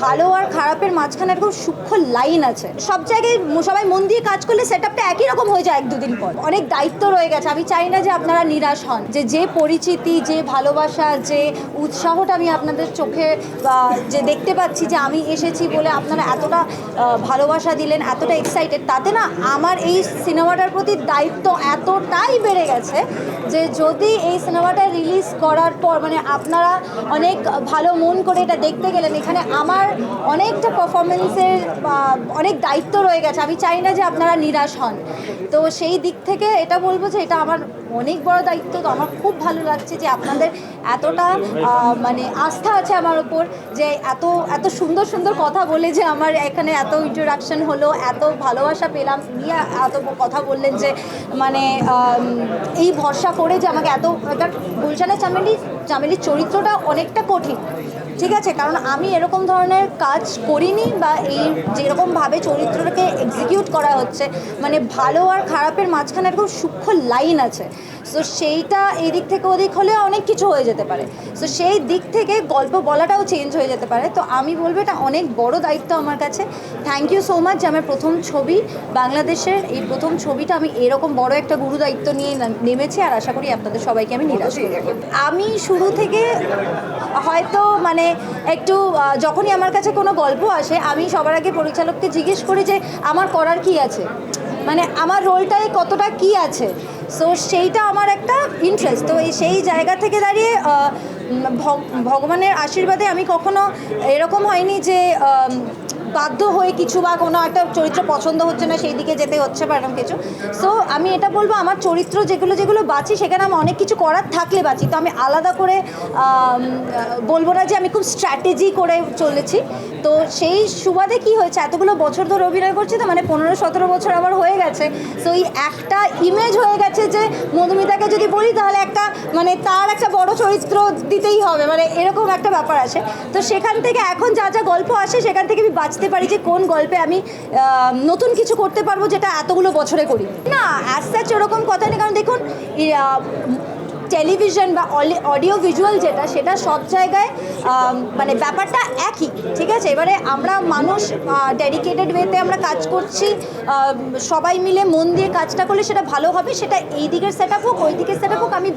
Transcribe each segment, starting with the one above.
ভালো আর খারাপের মাঝখানে একটা খুব সূক্ষ্ম লাইন আছে। সব জায়গায় সবাই মন দিয়ে কাজ করলে সেটআপটা একই রকম হয়ে যায় এক দুদিন পর। অনেক দায়িত্ব রয়ে গেছে। আমি চাই না যে আপনারা নিরাশ হন, যে পরিচিতি, যে ভালোবাসা, যে উৎসাহটা আমি আপনাদের চোখে যে দেখতে পাচ্ছি, যে আমি এসেছি বলে আপনারা এতটা ভালোবাসা দিলেন, এতটা এক্সাইটেড, তাতে না আমার এই সিনেমাটার প্রতি দায়িত্ব এতটাই বেড়ে গেছে যে যদি এই সিনেমাটা রিলিজ করার পর মানে আপনারা অনেক ভালো মন করে এটা দেখতে গেলেন, এখানে আমার অনেকটা পারফরমেন্সের অনেক দায়িত্ব রয়ে গেছে। আমি চাই না যে আপনারা নিরাশ হন। তো সেই দিক থেকে এটা বলবো যে এটা আমার অনেক বড় দায়িত্ব। তো আমার খুব ভালো লাগছে যে আপনাদের এতটা মানে আস্থা আছে আমার ওপর, যে এত এত সুন্দর সুন্দর কথা বলে যে আমার এখানে এত ইন্ট্রোডাকশন হলো, এত ভালোবাসা পেলাম, নিয়ে এত কথা বললেন, যে মানে এই ভরসা করে যে আমাকে এত। গুলশানের চামেলির চরিত্রটা অনেকটা কঠিন, ঠিক আছে, কারণ আমি এরকম ধরনের কাজ করিনি, বা এই যেরকমভাবে চরিত্রটাকে এক্সিকিউট করা হচ্ছে, মানে ভালো আর খারাপের মাঝখানে একটা খুব সূক্ষ্ম লাইন আছে। সো সেইটা এই দিক থেকে ওদিক হলে অনেক কিছু হয়ে যেতে পারে। সো সেই দিক থেকে গল্প বলাটাও চেঞ্জ হয়ে যেতে পারে। তো আমি বলবো এটা অনেক বড় দায়িত্ব আমার কাছে। থ্যাংক ইউ সো মাচ যে আমার প্রথম ছবি, বাংলাদেশের এই প্রথম ছবিটা আমি এরকম বড় একটা গুরু দায়িত্ব নিয়ে নেমেছি, আর আশা করি আপনাদের সবাইকে আমি নিরাশ করব। আমি শুরু থেকে হয়তো মানে একটু যখনই আমার কাছে কোনো গল্প আসে, আমি সবার আগে পরিচালককে জিজ্ঞেস করি যে আমার করার কি আছে, মানে আমার রোলটায় কতটা কি আছে। সো সেইটা আমার একটা ইন্টারেস্ট। তো সেই জায়গা থেকে দাঁড়িয়ে ভগবানের আশীর্বাদে আমি কখনো এরকম হয়নি যে বাধ্য হয়ে কিছু বা কোনো একটা চরিত্র পছন্দ হচ্ছে না সেই দিকে যেতে হচ্ছে বা এরকম কিছু। সো আমি এটা বলবো আমার চরিত্র যেগুলো বাঁচি সেখানে আমি অনেক কিছু করার থাকলে বাঁচি। তো আমি আলাদা করে বলবো না যে আমি খুব স্ট্র্যাটেজি করে চলেছি। তো সেই সুবাদে কি হয়েছে, এতগুলো বছর ধরে অভিনয় করছি, তো মানে 15-17 বছর আমার হয়ে গেছে। সো এই একটা ইমেজ হয়ে গেছে যে মধুমিতাকে যদি বলি তাহলে একটা মানে তার একটা বড় চরিত্র দিতেই হবে, মানে এরকম একটা ব্যাপার আছে। তো সেখান থেকে এখন যা যা গল্প আসে সেখান থেকে আমি বাঁচতে পারি যে কোন গল্পে আমি নতুন কিছু করতে পারবো যেটা এতগুলো বছরে করি না। অ্যাজ সাচ ওরকম কথা নেই, কারণ দেখুন টেলিভিশন বা অডিও ভিজুয়াল যেটা, সেটা সব জায়গায় মানে ব্যাপারটা একই, ঠিক আছে। এবারে আমরা মানুষ ডেডিকেটেড ওয়েতে আমরা কাজ করছি, সবাই মিলে মন দিয়ে কাজটা করলে সেটা ভালো হবে। সেটা এই দিকের সেট আপ হোক, ওই দিকের সেট আপ হোক। আমি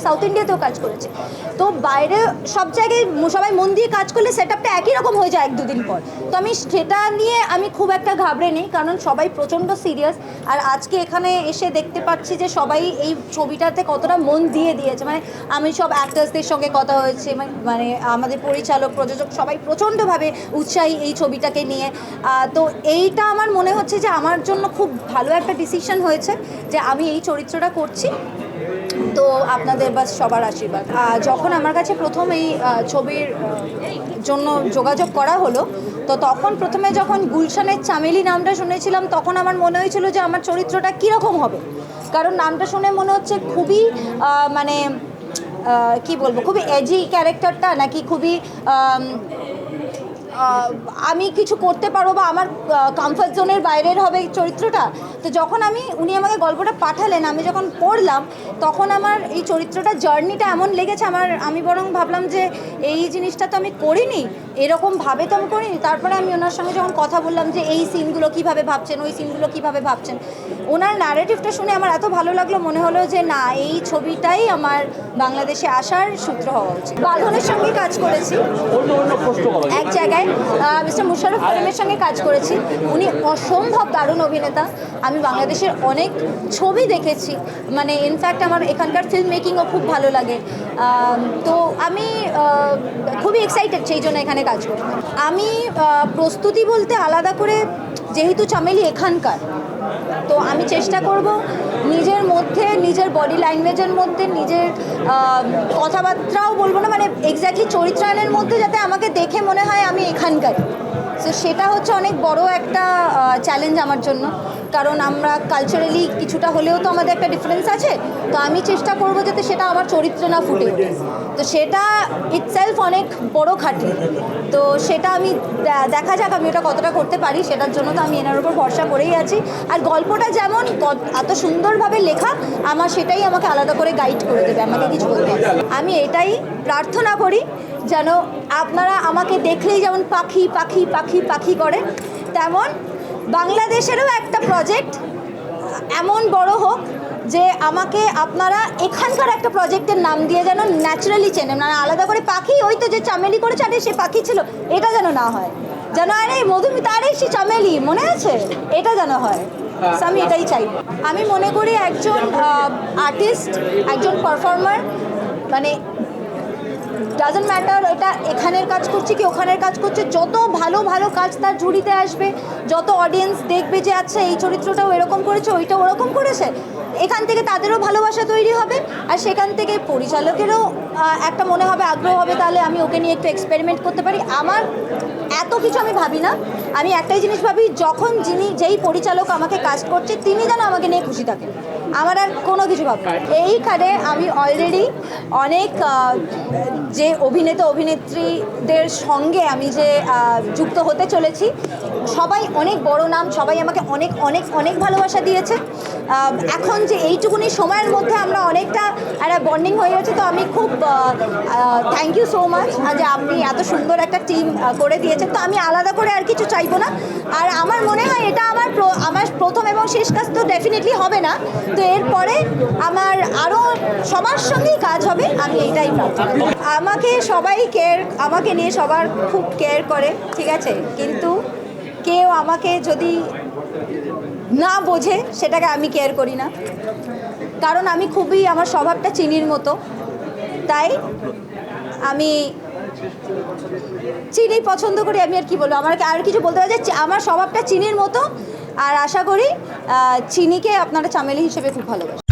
সাউথ ইন্ডিয়াতেও কাজ করেছি, তো বাইরে সব জায়গায় সবাই মন দিয়ে কাজ করলে সেট আপটা একই রকম হয়ে যায় এক দুদিন পর। তো আমি সেটা নিয়ে আমি খুব একটা ঘাবড়ে নেই, কারণ সবাই প্রচণ্ড সিরিয়াস। আর আজকে এখানে এসে দেখতে পাচ্ছি যে সবাই এই ছবিটাতে কতটা মন দিয়েছে। মানে আমি সব অ্যাক্টার্সদের সঙ্গে কথা হয়েছে, মানে আমাদের পরিচালক, প্রযোজক সবাই প্রচণ্ডভাবে উৎসাহী এই ছবিটাকে নিয়ে। তো এইটা আমার মনে হচ্ছে যে আমার জন্য খুব ভালো একটা ডিসিশন হয়েছে যে আমি এই চরিত্রটা করছি। তো আপনাদের বাস সবার আশীর্বাদ। যখন আমার কাছে প্রথম এই ছবির জন্য যোগাযোগ করা হলো, তো তখন প্রথমে যখন গুলশানের চামেলি নামটা শুনেছিলাম, তখন আমার মনে হয়েছিল যে আমার চরিত্রটা কীরকম হবে, কারণ নামটা শুনে মনে হচ্ছে খুবই মানে কি বলবো, খুবই এজি ক্যারেক্টারটা, নাকি খুবই আমি কিছু করতে পারবো বা আমার কমফর্ট জোনের বাইরের হবে চরিত্রটা। তো যখন উনি আমাকে গল্পটা পাঠালেন, আমি যখন পড়লাম, তখন আমার এই চরিত্রটা জার্নিটা এমন লেগেছে আমি বরং ভাবলাম যে এই জিনিসটা তো আমি করিনি, এরকমভাবে তো আমি করিনি। তারপরে আমি ওনার সঙ্গে যখন কথা বললাম যে এই সিনগুলো কীভাবে ভাবছেন, ওই সিনগুলো কীভাবে ভাবছেন, ওনার ন্যারেটিভটা শুনে আমার এত ভালো লাগলো, মনে হলো যে না, এই ছবিটাই আমার বাংলাদেশে আসার সূত্র হওয়া উচিত। বাঁধনের সঙ্গে কাজ করেছি এক জায়গায়, মিস্টার মুশাররফ করিমের সঙ্গে কাজ করেছি। উনি অসম্ভব দারুণ অভিনেতা। আমি বাংলাদেশের অনেক ছবি দেখেছি, মানে ইনফ্যাক্ট আমার এখানকার ফিল্ম মেকিংও খুব ভালো লাগে। তো আমি খুবই এক্সাইটেড সেই জন্য এখানে কাজ করি। আমি প্রস্তুতি বলতে আলাদা করে, যেহেতু চামেলি এখানকার, তো আমি চেষ্টা করব নিজের মধ্যে, নিজের বডি ল্যাঙ্গুয়েজের মধ্যে, নিজের কথাবার্তাও বলবো না, মানে এক্স্যাক্টলি চরিত্রায়নের মধ্যে যাতে আমাকে দেখে মনে হয় আমি এখানকার। সো সেটা হচ্ছে অনেক বড় একটা চ্যালেঞ্জ আমার জন্য, কারণ আমরা কালচারালি কিছুটা হলেও তো আমাদের একটা ডিফারেন্স আছে। তো আমি চেষ্টা করব যাতে সেটা আমার চরিত্রে না ফুটে ওঠে। তো সেটা ইটসেলফ অনেক বড় খাটনি। তো সেটা আমি দেখা যাক আমি ওটা কতটা করতে পারি, সেটার জন্য তো আমি এনার উপর ভরসা করেই আছি। আর গল্পটা যেমন এত সুন্দরভাবে লেখা, সেটাই আমাকে আলাদা করে গাইড করে দেবে, আমাকে কিছু বলতে হবে। আমি এটাই প্রার্থনা করি যেন আপনারা আমাকে দেখলেই যেমন পাখি পাখি পাখি পাখি করে, তেমন বাংলাদেশেরও একটা প্রজেক্ট এমন বড় হোক যে আমাকে আপনারা এখানকার একটা প্রজেক্টের নাম দিয়ে যেন ন্যাচারালি চেনেন, মানে আলাদা করে পাখি ওই তো যে চামেলি করে চাটে সে পাখি ছিল, এটা যেন না হয়, যেন আরে মধুমিতা আরে সে চামেলি মনে আছে, এটা যেন হয়। So, আমি এটাই চাই। আমি মনে করি একজন আর্টিস্ট, একজন পারফর্মার, মানে ডাজন্ট ম্যাটার এটা এখানের কাজ করছে কি ওখানের কাজ করছে, যত ভালো ভালো কাজ তার ঝুড়িতে আসবে, যত অডিয়েন্স দেখবে যে আচ্ছা এই চরিত্রটাও এরকম করেছে ওইটাও ওরকম করেছে, এখান থেকে তাদেরও ভালোবাসা তৈরি হবে, আর সেখান থেকে পরিচালকেরও একটা মনে হবে আগ্রহ হবে, তাহলে আমি ওকে নিয়ে একটু এক্সপেরিমেন্ট করতে পারি। আমার এত কিছু আমি ভাবি না, আমি একটাই জিনিস ভাবি, যখন যেই পরিচালক আমাকে কাজ করছে তিনি যেন আমাকে নিয়ে খুশি থাকেন, আমার আর কোনো কিছু ভাবি না। এইখানে আমি অলরেডি অনেক যে অভিনেত্রীদের সঙ্গে আমি যে যুক্ত হতে চলেছি, সবাই অনেক বড় নাম, সবাই আমাকে অনেক অনেক অনেক ভালোবাসা দিয়েছে। এখন যে এইটুকুনি সময়ের মধ্যে আমরা অনেকটা একটা বন্ডিং হয়ে গেছে, তো আমি খুব থ্যাংক ইউ সো মাচ যে আপনি এত সুন্দর একটা টিম করে দিয়েছেন। তো আমি আলাদা করে আর কিছু চাইবো না, আর আমার মনে হয় এটা আমার প্রথম এবং শেষ কাজ তো ডেফিনেটলি হবে না, তো এরপরে আমার আরও সবার সঙ্গেই কাজ হবে, আমি এইটাই প্রার্থনা। আমাকে সবাই আমাকে নিয়ে সবার খুব কেয়ার করে, ঠিক আছে, কিন্তু কেউ আমাকে যদি না বোঝে সেটাকে আমি কেয়ার করি না, কারণ আমি খুবই আমার স্বভাবটা চিনির মতো, তাই আমি চিনি পছন্দ করি। আমি আর কি বলবো, আমার আর কিছু বলতে পারি যে আমার স্বভাবটা চিনির মতো, আর আশা করি চিনিকে আপনারা চামেলি হিসেবে খুব ভালোবাসেন।